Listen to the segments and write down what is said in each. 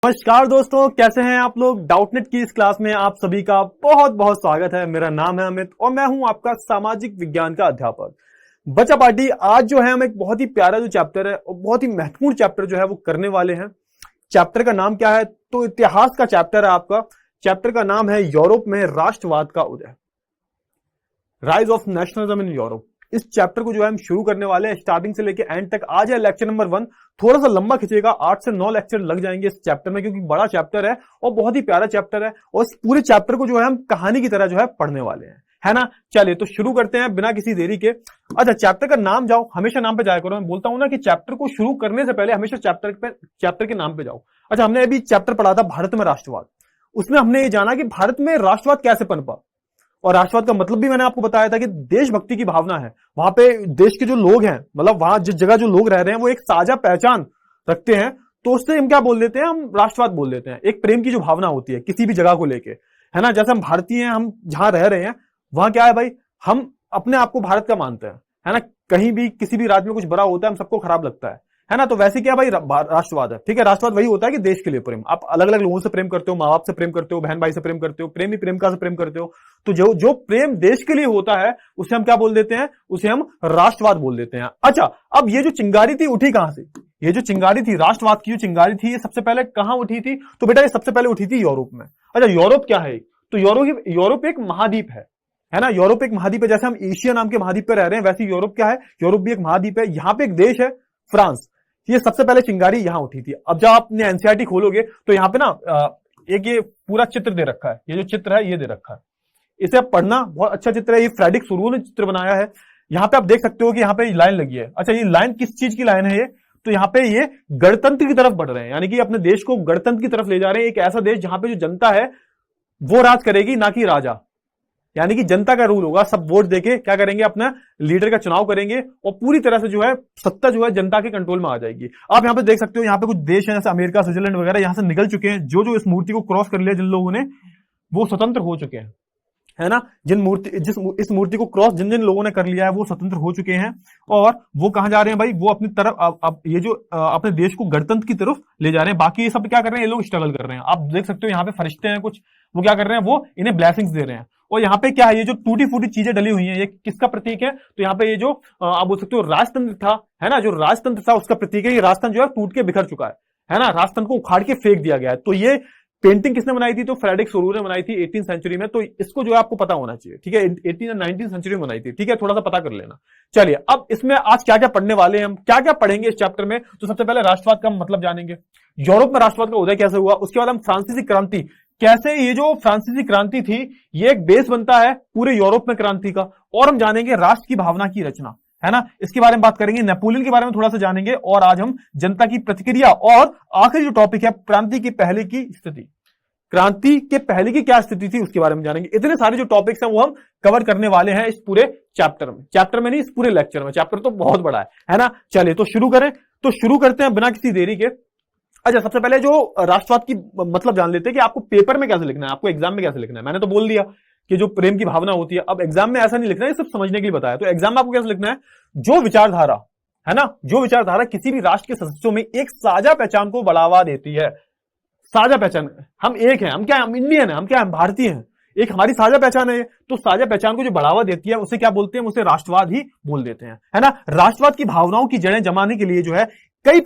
नमस्कार दोस्तों, कैसे हैं आप लोग। डाउटनेट की इस क्लास में आप सभी का बहुत बहुत स्वागत है। मेरा नाम है अमित और मैं हूं आपका सामाजिक विज्ञान का अध्यापक। बच्चा पार्टी, आज जो है हम एक बहुत ही प्यारा जो चैप्टर है और बहुत ही महत्वपूर्ण चैप्टर जो है वो करने वाले हैं। चैप्टर का नाम क्या है? तो इतिहास का चैप्टर है आपका। चैप्टर का नाम है यूरोप में राष्ट्रवाद का उदय, rise of nationalism in Europe. इस चैप्टर को जो है हम शुरू करने वाले हैं स्टार्टिंग से लेके एंड तक। आज है लेक्चर नंबर 1। थोड़ा सा लंबा खिंचेगा, 8 से 9 लेक्चर लग जाएंगे इस चैप्टर में, क्योंकि बड़ा चैप्टर है और बहुत ही प्यारा चैप्टर है। और इस पूरे चैप्टर को जो है हम कहानी की तरह जो है पढ़ने वाले हैं, है ना। चलिए तो शुरू करते हैं बिना किसी देरी के। अच्छा, चैप्टर का नाम जाओ, हमेशा नाम पे जाया करो। मैं बोलता हूं ना कि चैप्टर को शुरू करने से पहले हमेशा चैप्टर के नाम पे जाओ। अच्छा, हमने अभी चैप्टर पढ़ा था भारत में राष्ट्रवाद। उसमें हमने ये जाना कि भारत में राष्ट्रवाद कैसे पनपा, और राष्ट्रवाद का मतलब भी मैंने आपको बताया था कि देशभक्ति की भावना है। वहां पे देश के जो लोग हैं, मतलब वहां जिस जगह जो लोग रह रहे हैं वो एक साझा पहचान रखते हैं, तो उससे हम क्या बोल देते हैं, हम राष्ट्रवाद बोल देते हैं। एक प्रेम की जो भावना होती है किसी भी जगह को लेके, है ना। जैसे हम भारतीय हैं, हम जहां रह रहे हैं वहां क्या है भाई, हम अपने आप को भारत का मानते हैं, है ना। कहीं भी किसी भी राज्य में कुछ बड़ा होता है हम सबको खराब लगता है ना। तो वैसे क्या भाई, राष्ट्रवाद है, ठीक है। राष्ट्रवाद वही होता है कि देश के लिए प्रेम। आप अलग अलग लोगों से प्रेम करते हो, माँ बाप से प्रेम करते हो, बहन भाई से प्रेम करते हो, प्रेमी प्रेमिका से प्रेम करते हो। तो जो जो प्रेम देश के लिए होता है उसे हम क्या बोल देते हैं, उसे हम राष्ट्रवाद बोल देते हैं। अच्छा, अब ये जो चिंगारी थी उठी कहां से? ये जो चिंगारी थी, राष्ट्रवाद की जो चिंगारी थी, ये सबसे पहले कहां उठी थी? तो बेटा ये सबसे पहले उठी थी यूरोप में। अच्छा, यूरोप क्या है? तो यूरोप एक महाद्वीप है ना। यूरोप एक महाद्वीप है। जैसे हम एशिया नाम के महाद्वीप पर रह रहे हैं, वैसे यूरोप क्या है, यूरोप भी एक महाद्वीप है। यहाँ पे एक देश है फ्रांस, ये सबसे पहले चिंगारी यहां उठी थी। अब जब आपने एनसीईआरटी खोलोगे तो यहाँ पे ना एक ये पूरा चित्र दे रखा है। ये जो चित्र है ये दे रखा है, इसे आप पढ़ना, बहुत अच्छा चित्र है। ये फ्रेडरिक सोरू ने चित्र बनाया है। यहाँ पे आप देख सकते हो कि यहाँ पे लाइन लगी है। अच्छा, ये लाइन किस चीज की लाइन है ये? तो यहाँ पे ये गणतंत्र की तरफ बढ़ रहे हैं, यानी कि अपने देश को गणतंत्र की तरफ ले जा रहे हैं। एक ऐसा देश जहां पे जो जनता है वो राज करेगी, ना कि राजा, यानी कि जनता का रूल होगा। सब वोट देके क्या करेंगे, अपना लीडर का चुनाव करेंगे और पूरी तरह से जो है सत्ता जो है जनता के कंट्रोल में आ जाएगी। आप यहाँ पे देख सकते हो, यहाँ पे कुछ देश हैं जैसे अमेरिका, स्विट्जरलैंड वगैरह, यहाँ से निकल चुके हैं। जो जो इस मूर्ति को क्रॉस कर लिया जिन लोगों ने, वो स्वतंत्र हो चुके हैं, है ना। इस मूर्ति को क्रॉस जिन जिन लोगों ने कर लिया है वो स्वतंत्र हो चुके हैं। और वो कहां जा रहे हैं भाई, वो अपनी तरफ अब ये जो अपने देश को गणतंत्र की तरफ ले जा रहे हैं। बाकी ये सब क्या कर रहे हैं, ये लोग स्ट्रगल कर रहे हैं। आप देख सकते हो यहाँ पे फरिश्ते हैं कुछ, वो क्या कर रहे हैं, वो इन्हें ब्लेसिंग्स दे रहे हैं। और यहाँ पे क्या है, ये जो टूटी फूटी चीजें डली हुई हैं, ये किसका प्रतीक है? तो यहाँ पे ये जो आप बोल सकते हो राजतंत्र था, है ना, जो राजतंत्र था उसका प्रतीक है। ये राजतंत्र जो है टूट के बिखर चुका है ना। राजतंत्र को उखाड़ के फेंक दिया गया है। तो ये पेंटिंग किसने बनाई थी? तो फ्रेडरिक सोरू ने बनाई थी 18th सेंचुरी में। तो इसको जो है आपको पता होना चाहिए, ठीक है। 18 या 19th सेंचुरी में बनाई थी, ठीक है, थोड़ा सा पता कर लेना। चलिए, अब इसमें आज क्या क्या पढ़ने वाले हैं हम, क्या क्या पढ़ेंगे इस चैप्टर में। तो सबसे पहले राष्ट्रवाद का मतलब जानेंगे, यूरोप में राष्ट्रवाद का उदय कैसे हुआ। उसके बाद हम फ्रांसीसी क्रांति, कैसे ये जो फ्रांसीसी क्रांति थी ये एक बेस बनता है पूरे यूरोप में क्रांति का। और हम जानेंगे राष्ट्र की भावना की रचना, है ना, इसके बारे में बात करेंगे। नेपोलियन के बारे में थोड़ा सा जानेंगे। और आज हम जनता की प्रतिक्रिया, और आखिरी जो टॉपिक है क्रांति के पहले की स्थिति, क्रांति के पहले की क्या स्थिति थी उसके बारे में जानेंगे। इतने सारे जो टॉपिक्स हैं वो हम कवर करने वाले हैं इस पूरे चैप्टर में नहीं, इस पूरे लेक्चर में। चैप्टर तो बहुत बड़ा है ना। चलिए तो शुरू करें, तो शुरू करते हैं बिना किसी देरी के। अच्छा, सबसे पहले जो राष्ट्रवाद की मतलब जान लेते हैं कि आपको पेपर में कैसे लिखना है, आपको एग्जाम में कैसे लिखना है। मैंने तो बोल दिया कि जो प्रेम की भावना होती है, अब एग्जाम में ऐसा नहीं लिखना है, सिर्फ समझने के लिए बताया। तो एग्जाम में आपको कैसे लिखना है, जो विचारधारा, है ना, जो विचारधारा किसी भी राष्ट्र के सदस्यों में एक साझा पहचान को बढ़ावा देती है। साझा पहचान, हम एक हैं, हम क्या है, हम इंडियन है, हम क्या है, हम भारतीय हैं, एक हमारी साझा पहचान है। तो साझा पहचान को जो बढ़ावा देती है उसे क्या बोलते हैं, उसे राष्ट्रवाद ही बोल देते हैं, है ना। राष्ट्रवाद की भावनाओं की जड़ें जमाने के लिए जो है कई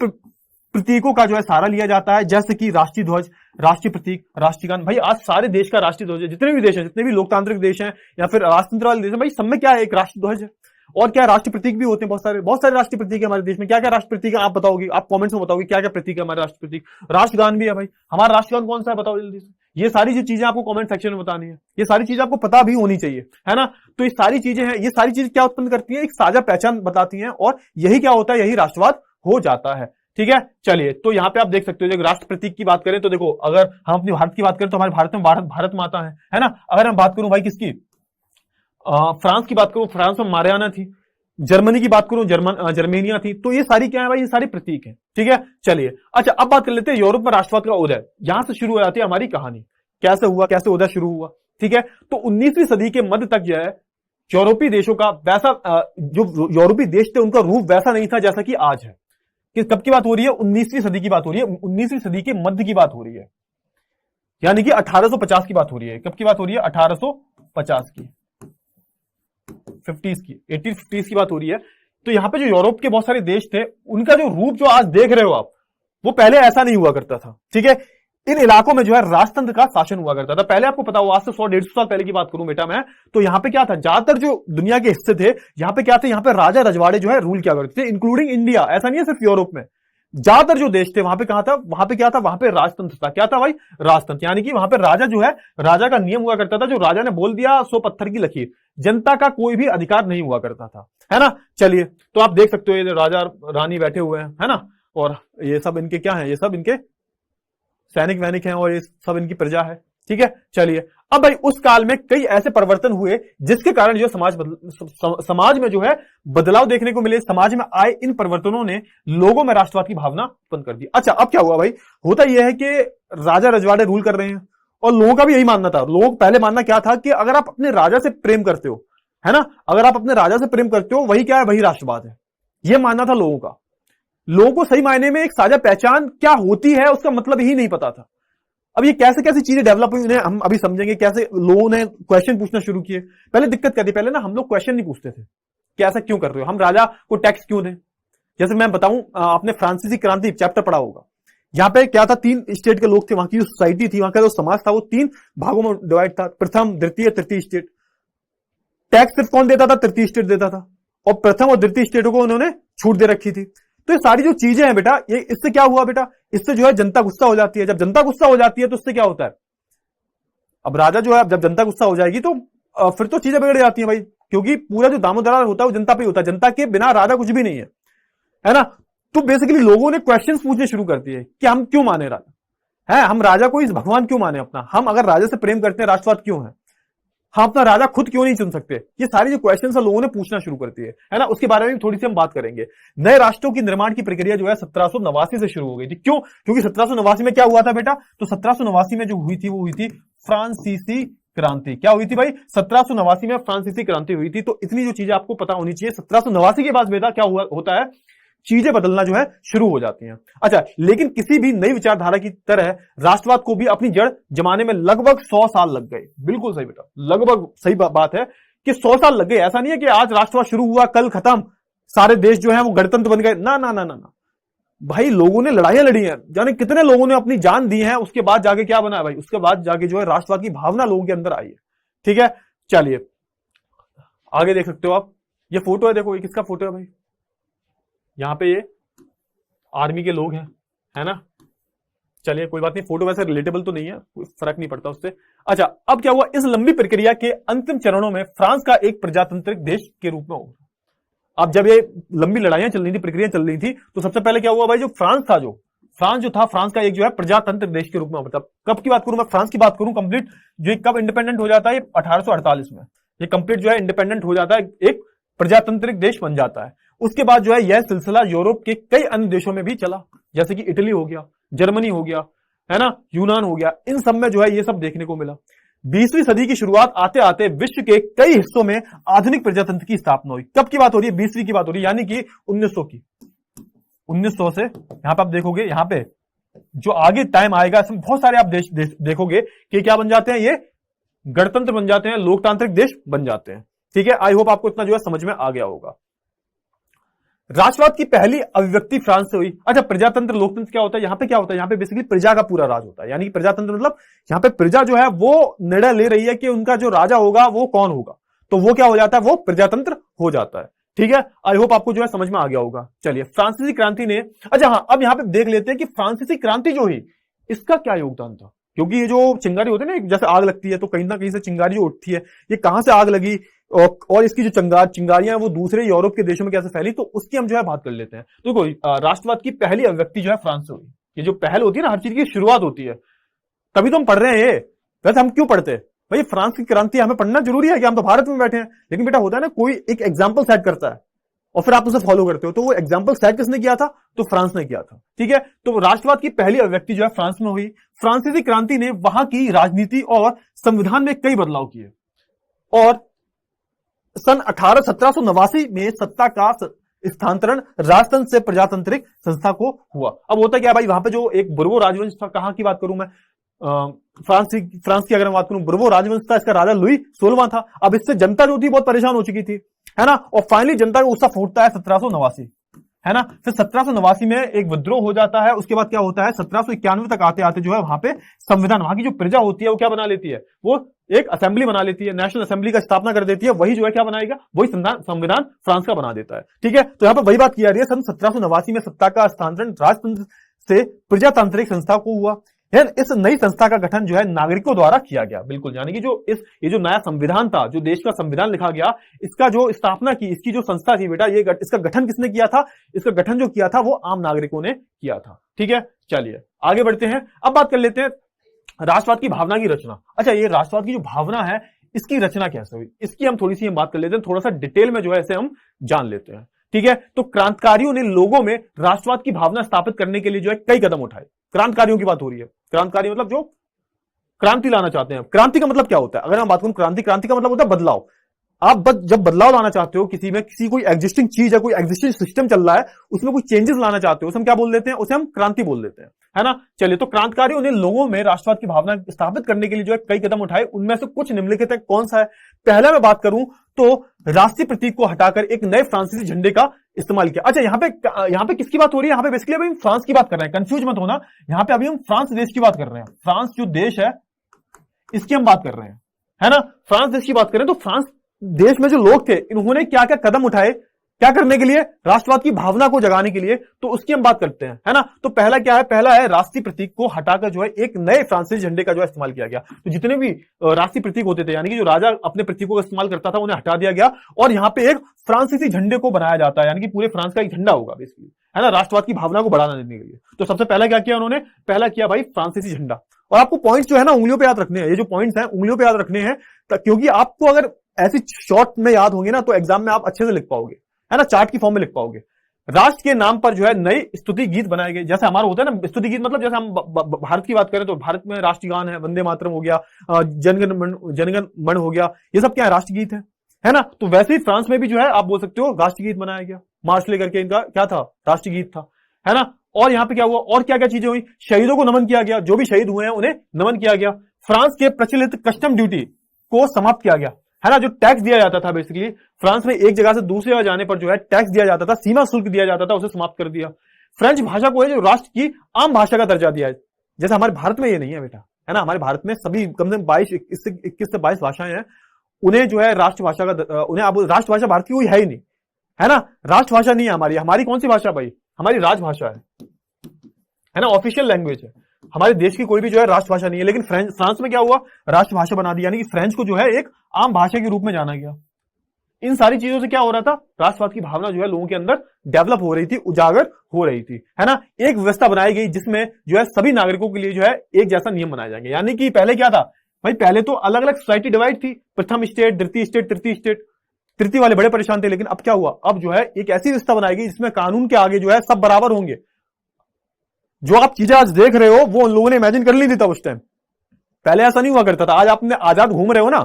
प्रतीकों का जो है सहारा लिया जाता है, जैसे कि राष्ट्रीय ध्वज, राष्ट्रीय प्रतीक, राष्ट्रीय गान। भाई आज सारे देश का राष्ट्रीय ध्वज है, जितने भी देश हैं, जितने भी लोकतांत्रिक देश हैं या फिर राजतंत्र वाले देश हैं, भाई सब में क्या है, एक राष्ट्रीय ध्वज है। और क्या राष्ट्रीय प्रतीक भी होते हैं, बहुत सारे राष्ट्रीय प्रतीक है हमारे देश में। क्या क्या राष्ट्रीय प्रतीक है आप बताओगे, आप कमेंट्स में बताओगे क्या क्या प्रतीक है हमारे राष्ट्रीय प्रतीक। राष्ट्रगान भी है भाई, हमारा राष्ट्रगान कौन सा है बताओ जल्दी से। ये सारी जो चीजें आपको कमेंट सेक्शन में बतानी है, ये सारी चीजें आपको पता भी होनी चाहिए, है ना। तो ये सारी चीजें हैं, ये सारी चीजें क्या उत्पन्न करती हैं, एक साझा पहचान बताती हैं, और यही क्या होता है, यही राष्ट्रवाद हो जाता है, ठीक है। चलिए, तो यहाँ पे आप देख सकते हो, जब राष्ट्र प्रतीक की बात करें तो देखो, अगर हम अपनी भारत की बात करें तो हमारे भारत में भारत माता है ना। अगर मैं बात करूं भाई किसकी, फ्रांस की बात करूं, फ्रांस में मारियाना थी। जर्मनी की बात करूं, जर्मेनिया थी। तो ये सारी क्या है भाई, ये सारी प्रतीक है, ठीक है। चलिए, अच्छा अब बात कर लेते हैं यूरोप में राष्ट्रवाद का उदय। यहां से शुरू हो जाती है हमारी कहानी, कैसे हुआ, कैसे उदय शुरू हुआ, ठीक है। तो 19वीं सदी के मध्य तक जो है यूरोपीय देशों का वैसा जो यूरोपीय देश थे उनका रूप वैसा नहीं था जैसा कि आज है। कि कब की बात हो रही है, 19वीं सदी की बात हो रही है, 19वीं सदी के मध्य की बात हो रही है, यानी कि 1850 की बात हो रही है। कब की बात हो रही है, 1850 की, 50s की, 1850s की बात हो रही है। तो यहां पे जो यूरोप के बहुत सारे देश थे, उनका जो रूप जो आज देख रहे हो आप, वो पहले ऐसा नहीं हुआ करता था। ठीक है, इन इलाकों में जो है राजतंत्र का शासन हुआ करता था। पहले आपको पता हुआ, आज से 100-150 साल पहले की बात करूं बेटा मैं, तो यहां पे क्या था, ज्यादातर जो दुनिया के हिस्से थे, यहां पे क्या थे, यहां पे राजा रजवाड़े जो है रूल किया करते थे, इंक्लूडिंग इंडिया। ऐसा नहीं है सिर्फ यूरोप में, ज्यादातर जो देश थे वहां पे कहा था, वहां पे क्या था, वहां पे राजतंत्र था। क्या था भाई, राजतंत्र, यानी कि वहां पे राजा जो है, राजा का नियम हुआ करता था, जो राजा ने बोल दिया सो पत्थर की लकीर, जनता का कोई भी अधिकार नहीं हुआ करता था, है ना। चलिए, तो आप देख सकते हो ये राजा रानी बैठे हुए हैं, है ना, और ये सब इनके क्या है, ये सब इनके सैनिक वैनिक हैं, और ये सब इनकी प्रजा है। ठीक है, चलिए, अब भाई उस काल में कई ऐसे परिवर्तन हुए जिसके कारण जो समाज में जो है बदलाव देखने को मिले। समाज में आए इन परिवर्तनों ने लोगों में राष्ट्रवाद की भावना उत्पन्न कर दी। अच्छा, अब क्या हुआ भाई, होता यह है कि राजा रजवाड़े रूल कर रहे हैं, और लोगों का भी यही मानना था। लोगों पहले मानना क्या था कि अगर आप अपने राजा से प्रेम करते हो, है ना, अगर आप अपने राजा से प्रेम करते हो, वही क्या है, वही राष्ट्रवाद है। यह मानना था लोगों का। लोगों को सही मायने में एक साझा पहचान क्या होती है उसका मतलब ही नहीं पता था। अब ये कैसे कैसे चीजें डेवलप हुई, उन्हें हम अभी समझेंगे। कैसे लोगों ने क्वेश्चन पूछना शुरू किए। पहले दिक्कत क्या थी, पहले ना हम लोग क्वेश्चन नहीं पूछते थे कि ऐसा क्यों कर रहे हो, हम राजा को टैक्स क्यों दें। जैसे मैं बताऊं, आपने फ्रांसीसी क्रांति चैप्टर पढ़ा होगा। यहां पे क्या था, 3 स्टेट के लोग थे, वहां की जो सोसाइटी थी, वहां का जो समाज था, वो 3 भागों में डिवाइड था, प्रथम, द्वितीय, तृतीय स्टेट। टैक्स सिर्फ कौन देता था, तृतीय स्टेट देता था, और प्रथम और द्वितीय स्टेटों को उन्होंने छूट दे रखी थी। तो ये सारी जो चीजें हैं बेटा, ये इससे क्या हुआ बेटा, इससे जो है जनता गुस्सा हो जाती है। जब जनता गुस्सा हो जाती है तो इससे क्या होता है, अब राजा जो है, जब जनता गुस्सा हो जाएगी तो फिर तो चीजें बिगड़ जाती हैं भाई, क्योंकि पूरा जो दामोदर होता है वो जनता पे होता है। जनता के बिना राजा कुछ भी नहीं है ना। तो बेसिकली लोगों ने क्वेश्चंस पूछने शुरू कर दिए कि हम क्यों माने राजा, है हम राजा को इस भगवान क्यों माने अपना, हम अगर राजा से प्रेम करते हैं राष्ट्रवाद क्यों है, हम अपना राजा खुद क्यों नहीं चुन सकते। ये सारी जो क्वेश्चन है लोगों ने पूछना शुरू कर दिए, है ना। उसके बारे में थोड़ी सी हम बात करेंगे। नए राष्ट्रों की निर्माण की प्रक्रिया जो है 1789 से शुरू हो गई थी। क्यों, क्योंकि 1789 में क्या हुआ था बेटा, तो 1789 में जो हुई थी वो हुई थी फ्रांसीसी क्रांति। क्या हुई थी भाई, 1789 में फ्रांसीसी क्रांति हुई थी। तो इतनी जो चीजें आपको पता होनी चाहिए। 1789 के बाद बेटा क्या हुआ होता है, चीजें बदलना जो है शुरू हो जाती हैं। अच्छा, लेकिन किसी भी नई विचारधारा की तरह राष्ट्रवाद को भी अपनी जड़ जमाने में लगभग 100 साल लग गए। बिल्कुल सही बेटा, लगभग सही बात है कि 100 साल लग गए। ऐसा नहीं है कि आज राष्ट्रवाद शुरू हुआ कल खत्म, सारे देश जो है वो गणतंत्र बन गए। ना ना ना ना ना भाई, लोगों ने लड़ाइयां लड़ी हैं, जाने कितने लोगों ने अपनी जान दी है, उसके बाद जाके क्या बना है भाई, उसके बाद जाके जो है राष्ट्रवाद की भावना लोगों के अंदर आई है। ठीक है, चलिए आगे देख सकते हो आप, ये फोटो है, देखो ये किसका फोटो है भाई, यहां पे ये आर्मी के लोग हैं, है ना। चलिए कोई बात नहीं, फोटो वैसे रिलेटेबल तो नहीं है, कोई फर्क नहीं पड़ता उससे। अच्छा, अब क्या हुआ, इस लंबी प्रक्रिया के अंतिम चरणों में फ्रांस का एक प्रजातांत्रिक देश के रूप में होगा। अब जब ये लंबी लड़ाइयां चल रही थी, प्रक्रिया चल रही थी, तो सबसे पहले क्या हुआ भाई, जो फ्रांस था, फ्रांस का एक जो है प्रजातंत्र देश के रूप में, मतलब कब की बात करूं मैं, फ्रांस की बात करूं कंप्लीट, जो कब इंडिपेंडेंट हो जाता है, 1848 में ये कंप्लीट जो है इंडिपेंडेंट हो जाता है, एक प्रजातांत्रिक देश बन जाता है। उसके बाद जो है यह सिलसिला यूरोप के कई अन्य देशों में भी चला, जैसे कि इटली हो गया, जर्मनी हो गया, है ना, यूनान हो गया, इन सब में जो है ये सब देखने को मिला। 20वीं सदी की शुरुआत आते आते विश्व के कई हिस्सों में आधुनिक प्रजातंत्र की स्थापना हुई। कब की बात हो रही है, 20वीं की बात हो रही है, यानी कि 1900 की। 1900 से यहां पे आप देखोगे, यहां पे जो आगे टाइम आएगा इसमें बहुत सारे आप देश देखोगे कि क्या बन जाते हैं, ये गणतंत्र बन जाते हैं, लोकतांत्रिक देश बन जाते हैं। ठीक है, आई होप आपको इतना जो है समझ में आ गया होगा। राष्ट्रवाद की पहली अभिव्यक्ति फ्रांस से हुई। अच्छा, प्रजातंत्र लोकतंत्र क्या होता है, यहां पे क्या होता है, यहां पे बेसिकली प्रजा का पूरा राज होता है, यानी कि प्रजातंत्र मतलब यहां पे प्रजा जो है वो निर्णय ले रही है कि उनका जो राजा होगा वो कौन होगा, तो वो क्या हो जाता है, वो प्रजातंत्र हो जाता है। ठीक है, आई होप आपको जो है समझ में आ गया होगा। चलिए, फ्रांसीसी क्रांति ने, अच्छा हाँ, अब यहां पे देख लेते हैं कि फ्रांसीसी क्रांति जो हुई इसका क्या योगदान था, क्योंकि ये जो चिंगारी होती है ना, जैसे आग लगती है तो कहीं ना कहीं से चिंगारी जो उठती है, ये कहां से आग लगी और इसकी जो चिंगारियां वो दूसरे यूरोप के देशों में कैसे फैली, तो उसकी हम जो है बात कर लेते हैं। तो कोई राष्ट्रवाद की पहली अभिव्यक्ति जो है फ्रांस से हुई। ये जो पहल होती है ना, हर चीज की शुरुआत होती है, तभी तो हम पढ़ रहे हैं ये। वैसे हम क्यों पढ़ते हैं भाई, फ्रांस की क्रांति हमें पढ़ना जरूरी है कि हम तो भारत में बैठे हैं, लेकिन बेटा होता है ना, कोई एक एग्जाम्पल सेट करता है और फिर आप उसे फॉलो करते हो, तो वो एग्जाम्पल सेट किसने किया था, तो फ्रांस ने किया था। ठीक है, तो राष्ट्रवाद की पहली अभिव्यक्ति जो है फ्रांस में हुई। फ्रांसीसी क्रांति ने वहां की राजनीति और संविधान में कई बदलाव किए और सन 1789 में सत्ता का स्थानांतरण राजतंत्र से प्रजातांत्रिक संस्था को हुआ। अब होता क्या है भाई, वहां पे जो एक बुर्बो राजवंश था, कहां की बात करूं मैं, फ्रांस की अगर मैं बात करूं, बुर्बो राजवंश था, इसका राजा लुई 16वां था। अब इससे जनता जो थी बहुत परेशान हो चुकी थी, है ना। और फाइनली जनता का गुस्सा फूटता है 1789, है ना। फिर 1789 में एक विद्रोह हो जाता है। उसके बाद क्या होता है, 1791 तक आते आते जो है वहां पे संविधान, वहां की जो प्रजा होती है वो क्या बना लेती है, वो एक असेंबली बना लेती है, नेशनल असेंबली का स्थापना कर देती है। वही जो है क्या बनाएगा, वही संविधान फ्रांस का बना देता है। ठीक है, तो यहां पर वही बात की जा रही है, सन 1789 में सत्ता का हस्तांतरण राजतंत्र से प्रजातांत्रिक संस्था को हुआ। इस नई संस्था का गठन जो है नागरिकों द्वारा किया गया, बिल्कुल, यानी कि ये जो नया संविधान था, जो देश का संविधान लिखा गया, इसका जो स्थापना की, इसकी जो संस्था थी बेटा, इसका गठन किसने किया था, इसका गठन जो किया था वो आम नागरिकों ने किया था। ठीक है, चलिए आगे बढ़ते हैं। अब बात कर लेते हैं राष्ट्रवाद की भावना की रचना। अच्छा, ये राष्ट्रवाद की जो भावना है, इसकी रचना कैसे हुई, इसकी हम थोड़ी सी हम बात कर लेते हैं, थोड़ा सा डिटेल में जो है इसे हम जान लेते हैं। ठीक है, तो क्रांतिकारियों ने लोगों में राष्ट्रवाद की भावना स्थापित करने के लिए जो है कई कदम उठाए। क्रांतिकारियों की बात हो रही है, क्रांतिकारी मतलब जो क्रांति लाना चाहते हैं। क्रांति का मतलब क्या होता है, अगर हम बात करूं क्रांति का मतलब होता है बदलाव। आप जब बदलाव लाना चाहते हो किसी में, किसी कोई एग्जिस्टिंग चीज है, कोई एग्जिस्टिंग सिस्टम चल रहा है, उसमें कोई चेंजेस लाना चाहते हो, उसे हम क्या बोल देते हैं, उसे हम क्रांति बोल देते हैं, है ना। चलिए, तो क्रांतिकारियों ने लोगों में राष्ट्रवाद की भावना स्थापित करने के लिए जो है कई कदम उठाए। उनमें से कुछ निम्नलिखित है, कौन सा है। पहला मैं बात करूं तो राष्ट्रीय प्रतीक को हटाकर एक नए फ्रांसीसी झंडे का इस्तेमाल किया। अच्छा, यहां पे किसकी बात हो रही है, यहां पे बेसिकली अभी हम फ्रांस की बात कर रहे हैं, कंफ्यूज मत होना। यहां पे अभी हम फ्रांस देश की बात कर रहे हैं, फ्रांस जो देश है इसकी हम बात कर रहे हैं, है ना। फ्रांस देश की बात करें तो फ्रांस देश में जो लोग थे, इन्होंने क्या क्या कदम उठाए, क्या करने के लिए, राष्ट्रवाद की भावना को जगाने के लिए, तो उसकी हम बात करते हैं, है ना। तो पहला क्या है, पहला है राष्ट्रीय प्रतीक को हटाकर जो है एक नए फ्रांसीसी झंडे का जो है इस्तेमाल किया गया। तो जितने भी राष्ट्रीय प्रतीक होते थे, यानी कि जो राजा अपने प्रतीकों का इस्तेमाल करता था, उन्हें हटा दिया गया और यहां पे एक फ्रांसीसी झंडे को बनाया जाता है, यानी कि पूरे फ्रांस का एक झंडा होगा बेसिकली, है ना, राष्ट्रवाद की भावना को बढ़ावा देने के लिए। तो सबसे पहला क्या किया उन्होंने, पहला किया भाई फ्रांसीसी झंडा। और आपको पॉइंट्स जो है ना उंगलियों पे याद रखने हैं, ये जो पॉइंट्स हैं उंगलियों पे याद रखने हैं, क्योंकि आपको अगर ऐसी शॉर्ट में याद होंगे ना तो एग्जाम में आप अच्छे से लिख पाओगे, है ना, चार्ट की फॉर्म में लिख पाओगे। राष्ट्र के नाम पर जो है नए स्तुति गीत बनाए गए, जैसे हमारा होता है ना स्तुति गीत, मतलब जैसे हम भारत की बात करें तो भारत में राष्ट्रगान है, वंदे मातरम हो गया, जनगण मन हो गया, ये सब क्या है, राष्ट्रगीत है ना। तो वैसे ही फ्रांस में भी जो है आप बोल सकते हो राष्ट्रगीत बनाया गया, मार्शले करके इनका क्या था, राष्ट्रगीत था, है ना। और यहां पे क्या हुआ, और क्या क्या चीजें हुई, शहीदों को नमन किया गया, जो भी शहीद हुए हैं उन्हें नमन किया गया। फ्रांस के प्रचलित कस्टम ड्यूटी को समाप्त किया गया, है ना, जो टैक्स दिया जाता था बेसिकली फ्रांस में, एक जगह से दूसरी जगह जाने पर जो है टैक्स दिया जाता था, सीमा शुल्क दिया जाता था, उसे समाप्त कर दिया। फ्रेंच भाषा को है जो राष्ट्र की आम भाषा का दर्जा दिया है, जैसे हमारे भारत में ये नहीं है बेटा, है ना। हमारे भारत में सभी कम से कम 21 से 22 भाषाएं हैं, उन्हें जो है राष्ट्रभाषा का, उन्हें अब राष्ट्रभाषा भारत की कोई है ही नहीं, है ना, राष्ट्रभाषा नहीं है हमारी कौन सी भाषा भाई, हमारी राजभाषा है ना, ऑफिशियल लैंग्वेज है। हमारे देश की कोई भी जो है राष्ट्रभाषा नहीं है, लेकिन फ्रांस में क्या हुआ, राष्ट्रभाषा बना दी, यानी कि फ्रेंच को जो है एक आम भाषा के रूप में जाना गया। इन सारी चीजों से क्या हो रहा था, राष्ट्रवाद की भावना जो है लोगों के अंदर डेवलप हो रही थी, उजागर हो रही थी, है ना। एक व्यवस्था बनाई गई जिसमें जो है सभी नागरिकों के लिए जो है एक जैसा नियम बनाए जाएंगे। यानी कि पहले क्या था भाई, पहले तो अलग अलग सोसाइटी डिवाइड थी, प्रथम स्टेट, द्वितीय स्टेट, तृतीय स्टेट। तृतीय वाले बड़े परेशान थे, लेकिन अब क्या हुआ, अब जो है एक ऐसी व्यवस्था बनाई गई जिसमें कानून के आगे जो है सब बराबर होंगे। जो आप चीजें आज देख रहे हो वो उन लोगों ने इमेजिन कर ली थी तब, उस टाइम पहले ऐसा नहीं हुआ करता था। आज आपने आजाद घूम रहे हो ना,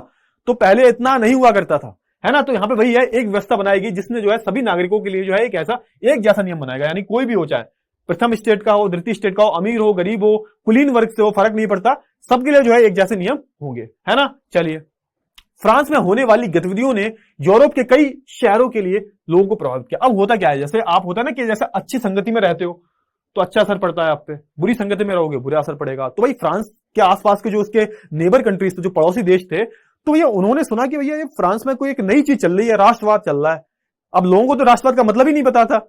तो पहले इतना नहीं हुआ करता था, है ना। तो यहां पे वही है, एक व्यवस्था बनाई गई जिसने जो है सभी नागरिकों के लिए जो है एक जैसा नियम बनाएगा, यानी कोई भी हो, चाहे प्रथम स्टेट का हो, द्वितीय स्टेट का हो, अमीर हो, गरीब हो, कुलीन वर्ग से हो, फर्क नहीं पड़ता, सबके लिए जो है एक जैसे नियम होंगे, है ना। चलिए, फ्रांस में होने वाली गतिविधियों ने यूरोप के कई शहरों के लिए लोगों को प्रभावित किया। अब होता क्या है, जैसे आप होता है ना कि जैसे अच्छी संगति में रहते हो तो अच्छा असर पड़ता है आप पे, बुरी संगति में रहोगे बुरा असर पड़ेगा। तो भाई फ्रांस के आसपास के जो उसके नेबर कंट्रीज थे, जो पड़ोसी देश थे, तो ये उन्होंने सुना कि भैया ये फ्रांस में कोई एक नई चीज चल रही है, राष्ट्रवाद चल रहा है। अब लोगों को तो राष्ट्रवाद का मतलब ही नहीं पता था,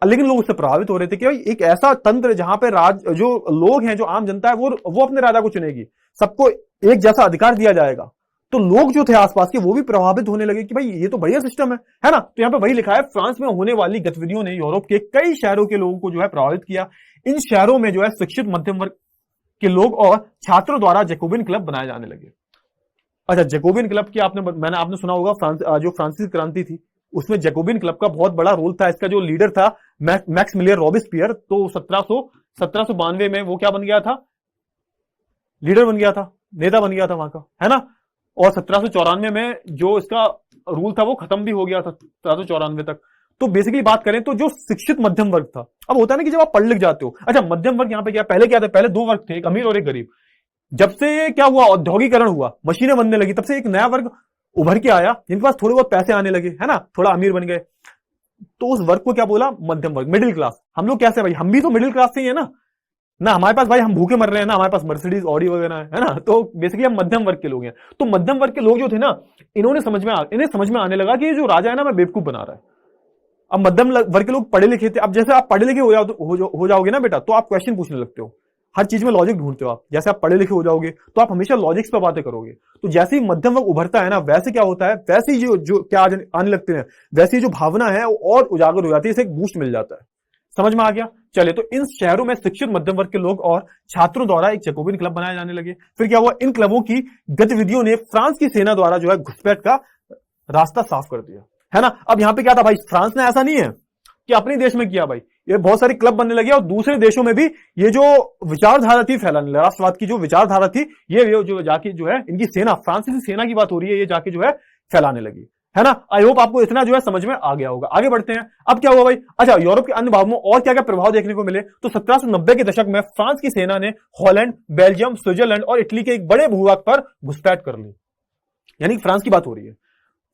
लेकिन लोग उससे प्रभावित हो रहे थे कि भाई एक ऐसा तंत्र जहां पे जो लोग हैं, जो आम जनता है, वो अपने राजा को चुनेगी, सबको एक जैसा अधिकार दिया जाएगा। तो लोग जो थे आसपास के वो भी प्रभावित होने लगे कि भाई ये तो बढ़िया सिस्टम है ना। तो यहां पे वही लिखा है, फ्रांस में होने वाली गतिविधियों ने यूरोप के कई शहरों के लोगों को जो है प्रभावित किया। इन शहरों में जो है शिक्षित मध्यम वर्ग के लोग और छात्रों द्वारा जैकोबिन क्लब बनाए जाने लगे। अच्छा, जैकोबिन क्लब की आपने सुना होगा, जो फ्रांसीसी क्रांति थी उसमें जैकोबिन क्लब का बहुत बड़ा रोल था। इसका जो लीडर था मैक्सिमिलियन रॉबिस्पियर, तो 1792 में वो क्या बन गया था, लीडर बन गया था, नेता बन गया था वहां का, है ना। और 1794 में जो इसका रूल था वो खत्म भी हो गया था, 1794 तक। तो बेसिकली बात करें तो जो शिक्षित मध्यम वर्ग था, अब होता है ना कि जब आप पढ़ लिख जाते हो, अच्छा मध्यम वर्ग यहाँ पे क्या, पहले क्या था, पहले दो वर्ग थे, एक अमीर और एक गरीब। जब से क्या हुआ, औद्योगिकरण हुआ, मशीनें बनने लगी, तब से एक नया वर्ग उभर के आया जिनके पास थोड़े बहुत पैसे आने लगे, है ना, थोड़ा अमीर बन गए। तो उस वर्ग को क्या बोला, मध्यम वर्ग, मिडिल क्लास। हम लोग कैसे भाई, हम भी तो मिडिल क्लास से ही है ना हमारे पास भाई हम भूखे मर रहे हैं, ना हमारे पास मर्सिडीज ऑडी वगैरह है ना, तो बेसिकली हम मध्यम वर्ग के लोग हैं। तो मध्यम वर्ग के लोग जो थे ना, इन्हें समझ में आने लगा कि ये जो राजा है ना, मैं बेवकूफ बना रहा है। अब मध्यम वर्ग के लोग पढ़े लिखे थे, अब जैसे आप पढ़े लिखे हो जाओगे ना बेटा, तो आप क्वेश्चन पूछने लगते हो, हर चीज में लॉजिक ढूंढते हो आप। जैसे आप पढ़े लिखे हो जाओगे तो आप हमेशा लॉजिक्स पे बातें करोगे। तो जैसे ही मध्यम वर्ग उभरता है ना, वैसे क्या होता है, वैसे ही जो क्या आने लगते हैं, वैसी जो भावना है वो और उजागर हो जाती है, इसे एक बूस्ट मिल जाता है। समझ में आ गया? चले, तो इन शहरों में शिक्षित मध्यम वर्ग के लोग और छात्रों द्वारा एक जैकोबिन क्लब बनाए जाने लगे। फिर क्या हुआ, इन क्लबों की गतिविधियों ने फ्रांस की सेना द्वारा जो है घुसपैठ का रास्ता साफ कर दिया, है ना। अब यहां पे क्या था भाई, फ्रांस ने ऐसा नहीं है कि अपने देश में किया भाई, ये बहुत सारे क्लब बनने लगे और दूसरे देशों में भी ये जो विचारधारा थी फैलाने लगा, राष्ट्रवाद की जो विचारधारा थी, ये जो जाके जो है इनकी सेना, फ्रांसीसी सेना की बात हो रही है, ये जाके जो है फैलाने लगी, है ना। आई होप आपको इतना जो है समझ में आ गया होगा। आगे बढ़ते हैं। अब क्या हुआ भाई, अच्छा यूरोप के अन्य भागों में और क्या क्या प्रभाव देखने को मिले, तो 1790 के दशक में फ्रांस की सेना ने हॉलैंड, बेल्जियम, स्विट्जरलैंड और इटली के एक बड़े भूभाग पर घुसपैठ कर ली। यानी फ्रांस की बात हो रही है,